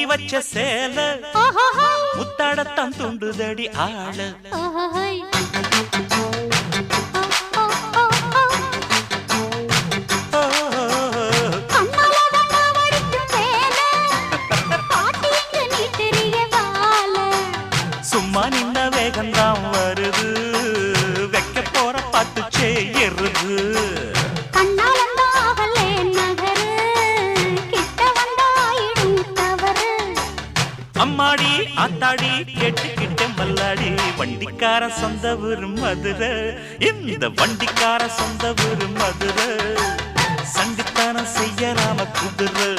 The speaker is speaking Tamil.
வச்ச சேல முத்தாடத்தான் துண்டுதடி ஆள சும்மா நின்ன வேகந்தான் வருது வைக்க போற பார்த்து செய்யறது அம்மாடி ஆத்தாடி கேட்டுக்கிட்ட மல்லாடி வண்டிக்கார சொந்த ஊரு மதுரை இந்த வண்டிக்கார சொந்த ஊரு மதுரை சண்டித்தானம் செய்யலாம குதிரை